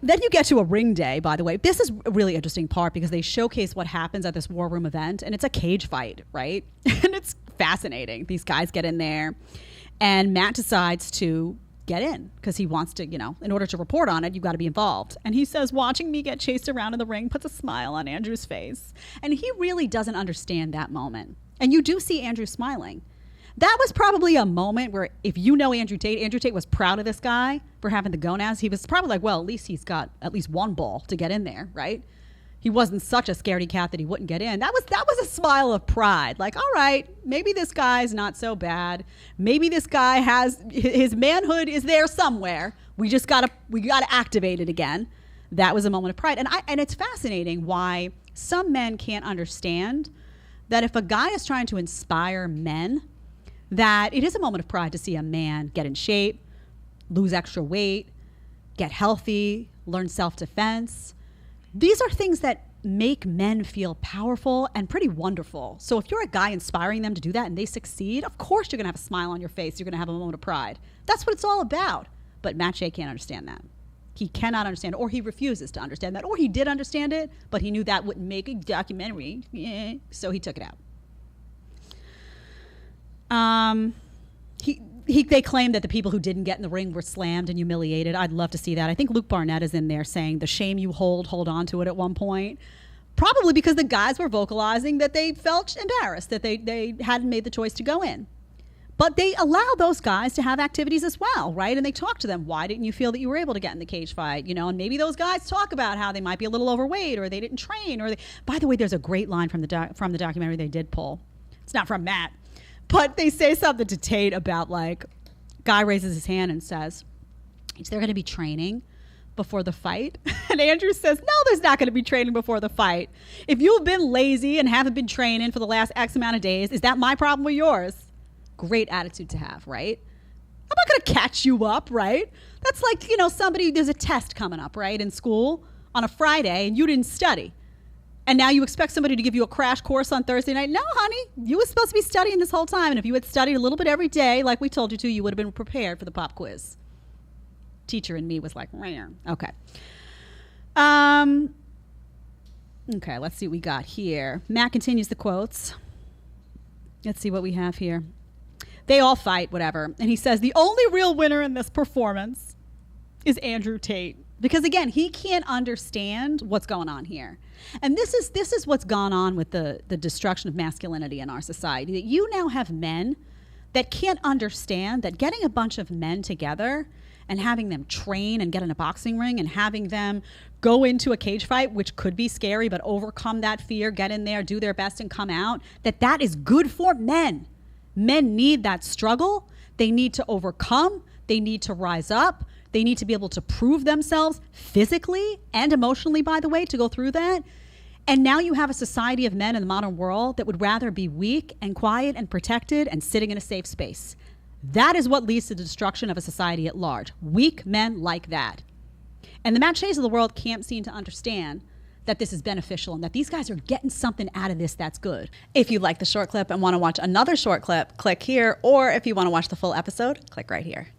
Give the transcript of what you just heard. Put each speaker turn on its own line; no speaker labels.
Then you get to a ring day, by the way. This is a really interesting part because they showcase what happens at this war room event, and it's a cage fight, right? And it's fascinating. These guys get in there, and Matt decides to get in because he wants to, in order to report on it, you've got to be involved. And he says, watching me get chased around in the ring puts a smile on Andrew's face. And he really doesn't understand that moment. And you do see Andrew smiling. That was probably a moment where if you know Andrew Tate was proud of this guy for having the gonads. He was probably like, well, at least he's got at least one ball to get in there, right? He wasn't such a scaredy cat that he wouldn't get in. That was a smile of pride. Like, all right, maybe this guy's not so bad. Maybe this guy has, his manhood is there somewhere. We gotta activate it again. That was a moment of pride. And it's fascinating why some men can't understand that if a guy is trying to inspire men, that it is a moment of pride to see a man get in shape, lose extra weight, get healthy, learn self-defense. These are things that make men feel powerful and pretty wonderful. So if you're a guy inspiring them to do that and they succeed, of course you're going to have a smile on your face. You're going to have a moment of pride. That's what it's all about. But Matt Shea can't understand that. He cannot understand it, or he refuses to understand that, or he did understand it, but he knew that wouldn't make a documentary, so he took it out. They claim that the people who didn't get in the ring were slammed and humiliated. I'd love to see that. I think Luke Barnett is in there saying the shame you hold on to it at one point. Probably because the guys were vocalizing that they felt embarrassed, that they hadn't made the choice to go in. But they allow those guys to have activities as well, right? And they talk to them. Why didn't you feel that you were able to get in the cage fight? And maybe those guys talk about how they might be a little overweight or they didn't train. By the way, there's a great line from the documentary they did pull. It's not from Matt. But they say something to Tate about, like, guy raises his hand and says, is there going to be training before the fight? And Andrew says, no, there's not going to be training before the fight. If you've been lazy and haven't been training for the last X amount of days, is that my problem or yours? Great attitude to have, right? I'm not going to catch you up, right? That's like, there's a test coming up, right, in school on a Friday and you didn't study. And now you expect somebody to give you a crash course on Thursday night? No, honey, you were supposed to be studying this whole time. And if you had studied a little bit every day, like we told you to, you would have been prepared for the pop quiz. Teacher in me was like, rare. Okay. Okay, let's see what we got here. Matt continues the quotes. Let's see what we have here. They all fight, whatever. And he says, the only real winner in this performance is Andrew Tate. Because again, he can't understand what's going on here. And this is what's gone on with the destruction of masculinity in our society. That you now have men that can't understand that getting a bunch of men together and having them train and get in a boxing ring and having them go into a cage fight, which could be scary, but overcome that fear, get in there, do their best and come out, that is good for men. Men need that struggle. They need to overcome. They need to rise up. They need to be able to prove themselves physically and emotionally, by the way, to go through that. And now you have a society of men in the modern world that would rather be weak and quiet and protected and sitting in a safe space. That is what leads to the destruction of a society at large. Weak men like that. And the Matt Shays of the world can't seem to understand that this is beneficial and that these guys are getting something out of this that's good. If you like the short clip and want to watch another short clip, click here. Or if you want to watch the full episode, click right here.